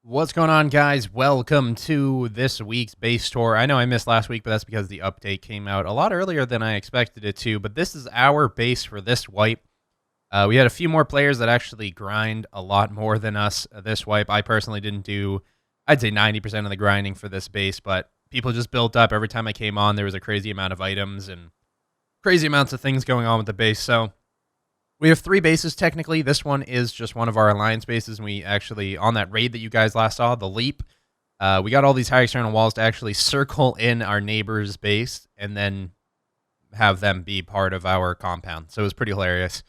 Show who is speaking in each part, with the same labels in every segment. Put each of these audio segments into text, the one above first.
Speaker 1: What's going on, guys? Welcome to this week's base tour. I know I missed last week, but that's because the update came out a lot earlier than I expected it to. But this is our base for this wipe. We had a few more players that actually grind a lot more than us this wipe. I personally didn't do, I'd say 90% of the grinding for this base, but people just built up. Every time I came on, there was a crazy amount of items and crazy amounts of things going on with the base. So we have 3 bases technically. This one is just one of our alliance bases, and we actually, on that raid that you guys last saw, the leap, we got all these high external walls to actually circle in our neighbor's base and then have them be part of our compound. So it was pretty hilarious.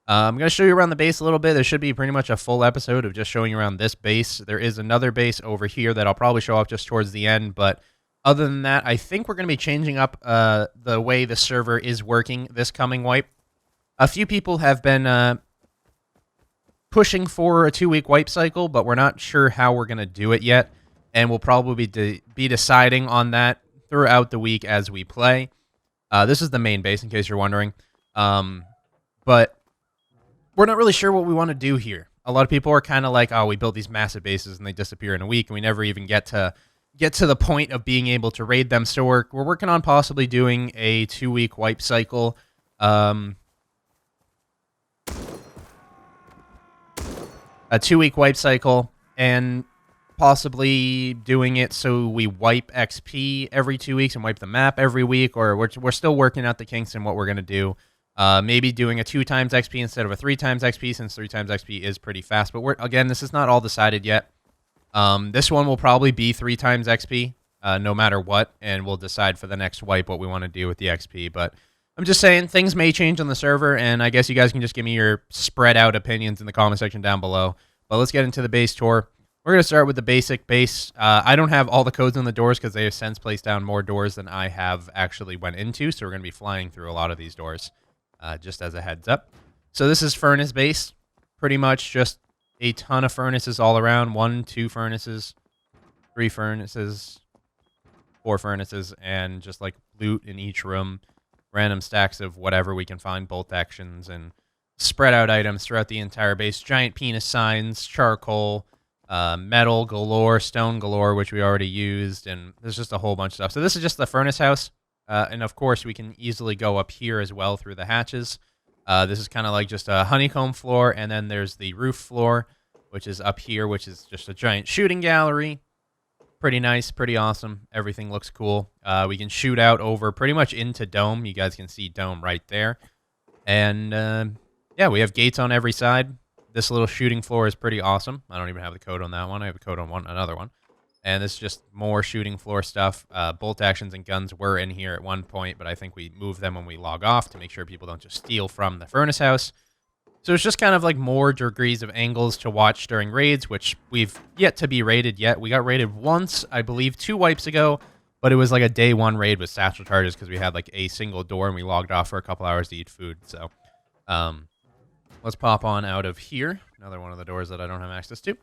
Speaker 1: I'm going to show you around the base a little bit. There should be pretty much a full episode of just showing you around this base. There is another base over here that I'll probably show off just towards the end, but other than that, I think we're going to be changing up the way the server is working this coming wipe. A few people have been pushing for a 2-week wipe cycle, but we're not sure how we're going to do it yet, and we'll probably be deciding on that throughout the week as we play. This is the main base, in case you're wondering, but we're not really sure what we want to do here. A lot of people are kind of like, oh, we built these massive bases and they disappear in a week, and we never even get to the point of being able to raid them. So we're working on possibly doing a 2-week wipe cycle. A 2-week wipe cycle, and possibly doing it so we wipe XP every 2 weeks and wipe the map every week, or we're still working out the kinks and what we're going to do. Maybe doing a 2 times XP instead of a 3 times XP, since 3 times XP is pretty fast. But again, this is not all decided yet. This one will probably be 3 times XP, no matter what, and we'll decide for the next wipe what we want to do with the XP. But I'm just saying, things may change on the server, and I guess you guys can just give me your spread out opinions in the comment section down below. But let's get into the base tour. We're going to start with the basic base. I don't have all the codes on the doors because they have since placed down more doors than I have actually went into, so we're going to be flying through a lot of these doors, just as a heads up. So this is furnace base. Pretty much just a ton of furnaces all around. 1, 2 furnaces, 3 furnaces, 4 furnaces, and just like loot in each room. Random stacks of whatever we can find, bolt actions, and spread out items throughout the entire base. Giant penis signs, charcoal, metal galore, stone galore, which we already used, and there's just a whole bunch of stuff. So this is just the furnace house, and of course we can easily go up here as well through the hatches. This is kind of like just a honeycomb floor, and then there's the roof floor, which is up here, which is just a giant shooting gallery. Pretty nice, pretty awesome. Everything looks cool. We can shoot out over pretty much into Dome. You guys can see Dome right there. And yeah, we have gates on every side. This little shooting floor is pretty awesome. I don't even have the code on that one. I have a code on another one. And this is just more shooting floor stuff. Bolt actions and guns were in here at one point, but I think we move them when we log off to make sure people don't just steal from the furnace house. So it's just kind of like more degrees of angles to watch during raids, which we've yet to be raided yet. We got raided once, I believe, 2 wipes ago, but it was like a day 1 raid with satchel charges because we had like a single door and we logged off for a couple hours to eat food. So let's pop on out of here. Another one of the doors that I don't have access to.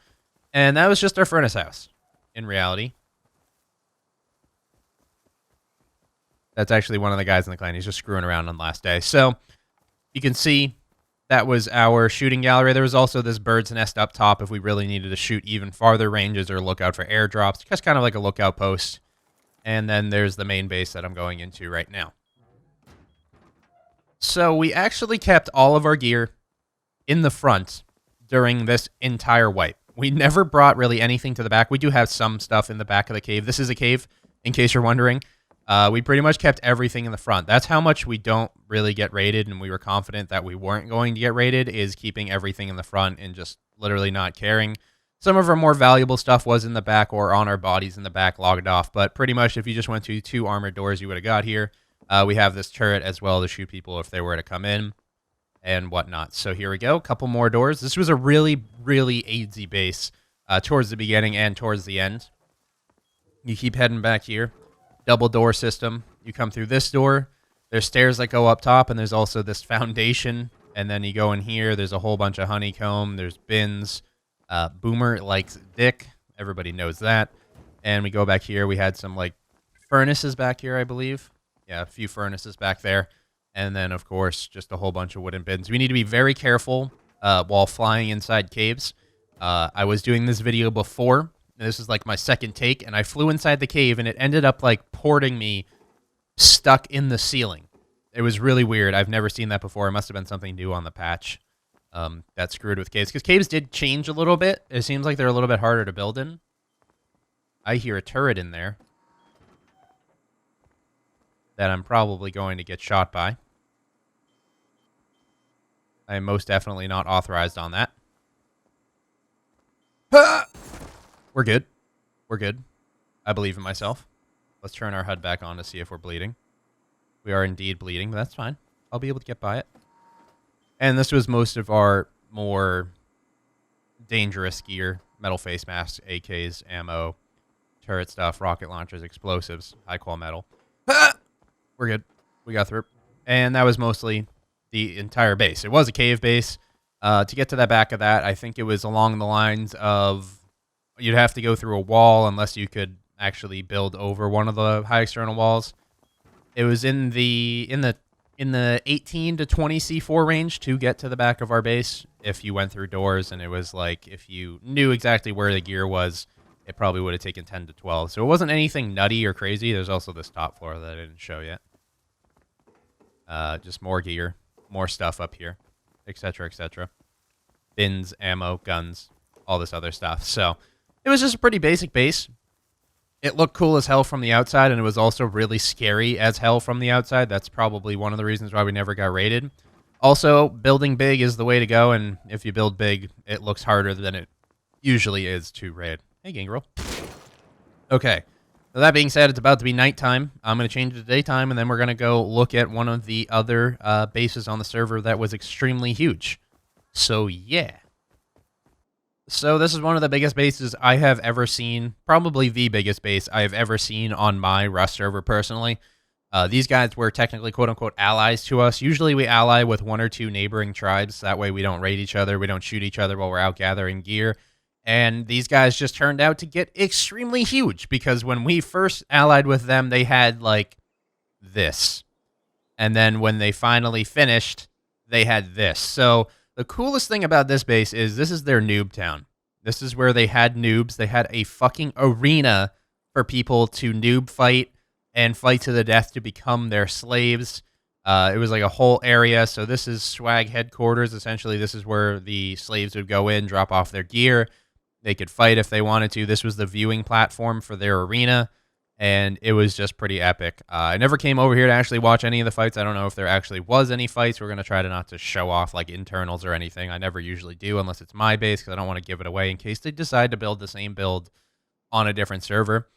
Speaker 1: And that was just our furnace house, in reality. That's actually one of the guys in the clan. He's just screwing around on the last day. So you can see that was our shooting gallery. There was also this bird's nest up top if we really needed to shoot even farther ranges or look out for airdrops. Just kind of like a lookout post. And then there's the main base that I'm going into right now. So we actually kept all of our gear in the front during this entire wipe. We never brought really anything to the back. We do have some stuff in the back of the cave. This is a cave, in case you're wondering. We pretty much kept everything in the front. That's how much we don't really get raided, and we were confident that we weren't going to get raided, is keeping everything in the front and just literally not caring. Some of our more valuable stuff was in the back or on our bodies in the back, logged off, but pretty much if you just went to 2 armored doors, you would have got here. We have this turret as well to shoot people if they were to come in and whatnot. So here we go, a couple more doors. This was a really, really easy base towards the beginning and towards the end. You keep heading back here. Double door system. You come through this door. There's stairs that go up top, and there's also this foundation. And then you go in here. There's a whole bunch of honeycomb. There's bins. Boomer likes dick. Everybody knows that. And we go back here. We had some like furnaces back here, I believe. Yeah, a few furnaces back there. And then, of course, just a whole bunch of wooden bins. We need to be very careful while flying inside caves. I was doing this video before And this is like my second take, and I flew inside the cave, and it ended up like porting me stuck in the ceiling. It was really weird. I've never seen that before. It must have been something new on the patch that screwed with caves. Because caves did change a little bit. It seems like they're a little bit harder to build in. I hear a turret in there that I'm probably going to get shot by. I am most definitely not authorized on that. We're good. We're good. I believe in myself. Let's turn our HUD back on to see if we're bleeding. We are indeed bleeding, but that's fine. I'll be able to get by it. And this was most of our more dangerous gear. Metal face masks, AKs, ammo, turret stuff, rocket launchers, explosives, high-qual metal. We're good. We got through. And that was mostly the entire base. It was a cave base. To get to the back of that, I think it was along the lines of you'd have to go through a wall unless you could actually build over one of the high external walls. It was in the 18 to 20 C4 range to get to the back of our base if you went through doors, and it was like if you knew exactly where the gear was, it probably would have taken 10 to 12. So it wasn't anything nutty or crazy. There's also this top floor that I didn't show yet. Just more gear, more stuff up here, etc., etc. Bins, ammo, guns, all this other stuff. So it was just a pretty basic base. It looked cool as hell from the outside, and it was also really scary as hell from the outside. That's probably one of the reasons why we never got raided. Also, building big is the way to go, and if you build big, it looks harder than it usually is to raid. Hey, Gangrel. Okay. So that being said, it's about to be nighttime. I'm going to change it to daytime, and then we're going to go look at one of the other bases on the server that was extremely huge. So, yeah. So this is one of the biggest bases I have ever seen. Probably the biggest base I have ever seen on my Rust server personally. These guys were technically quote-unquote allies to us. Usually we ally with one or two neighboring tribes. That way we don't raid each other. We don't shoot each other while we're out gathering gear. And these guys just turned out to get extremely huge because when we first allied with them, they had like this. And then when they finally finished, they had this. So the coolest thing about this base is this is their noob town. This is where they had noobs. They had a fucking arena for people to noob fight and fight to the death to become their slaves. It was like a whole area. So this is swag headquarters. Essentially, this is where the slaves would go in, drop off their gear. They could fight if they wanted to. This was the viewing platform for their arena, and it was just pretty epic. I never came over here to actually watch any of the fights. I don't know if there actually was any fights. We're going to try to not to show off like internals or anything. I never usually do unless it's my base because I don't want to give it away in case they decide to build the same build on a different server.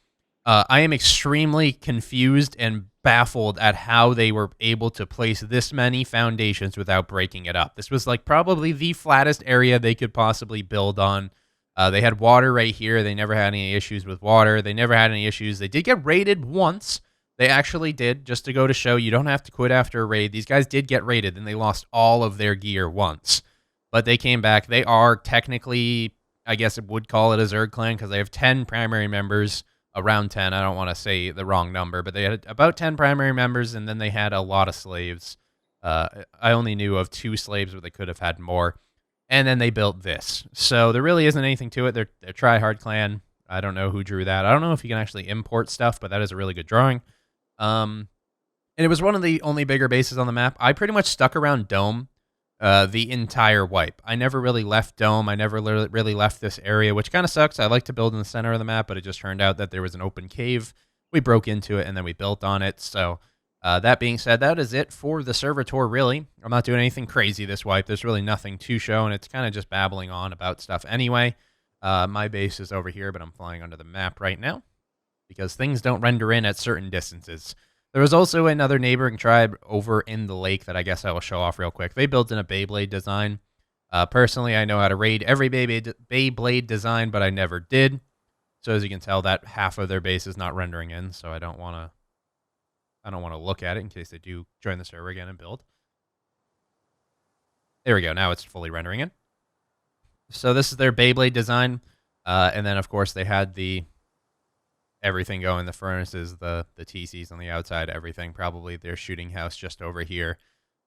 Speaker 1: I am extremely confused and baffled at how they were able to place this many foundations without breaking it up. This was like probably the flattest area they could possibly build on. They had water right here. They never had any issues with water. They never had any issues. They did get raided once. They actually did, just to go to show you don't have to quit after a raid. These guys did get raided, and they lost all of their gear once. But they came back. They are technically, I guess it would call it a Zerg clan because they have 10 primary members, around 10. I don't want to say the wrong number, but they had about 10 primary members, and then they had a lot of slaves. I only knew of 2 slaves, but they could have had more. And then they built this. So there really isn't anything to it. They're try-hard clan. I don't know who drew that. I don't know if you can actually import stuff, but that is a really good drawing. And it was one of the only bigger bases on the map. I pretty much stuck around Dome the entire wipe. I never really left Dome. I never really left this area, which kind of sucks. I like to build in the center of the map, but it just turned out that there was an open cave. We broke into it, and then we built on it. So that being said, that is it for the server tour, really. I'm not doing anything crazy this wipe. There's really nothing to show, and it's kind of just babbling on about stuff anyway. My base is over here, but I'm flying under the map right now because things don't render in at certain distances. There was also another neighboring tribe over in the lake that I guess I will show off real quick. They built in a Beyblade design. Personally, I know how to raid every Beyblade design, but I never did. So as you can tell, that half of their base is not rendering in, so I don't want to look at it in case they do join the server again and build. There we go. Now it's fully rendering in. So this is their Beyblade design. And then, of course, they had the everything going, the furnaces, the TCs on the outside, everything. Probably their shooting house just over here.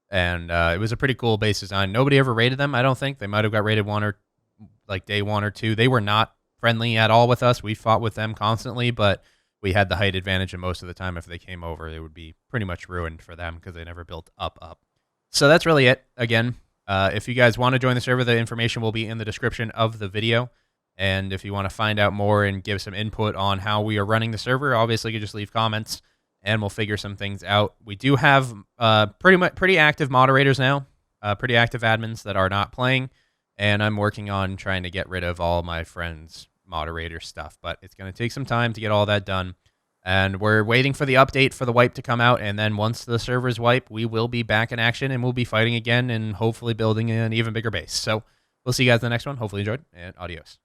Speaker 1: And it was a pretty cool base design. Nobody ever raided them, I don't think. They might have got raided day 1 or 2. They were not friendly at all with us. We fought with them constantly, but we had the height advantage, and most of the time, if they came over, it would be pretty much ruined for them because they never built up. So that's really it. Again, if you guys want to join the server, the information will be in the description of the video. And if you want to find out more and give some input on how we are running the server, obviously you can just leave comments and we'll figure some things out. We do have pretty active moderators now, pretty active admins that are not playing. And I'm working on trying to get rid of all my friends' moderator stuff, but it's going to take some time to get all that done. And we're waiting for the update for the wipe to come out, and then once the servers wipe, we will be back in action, and we'll be fighting again and hopefully building an even bigger base. So we'll see you guys in the next one. Hopefully you enjoyed, and adios.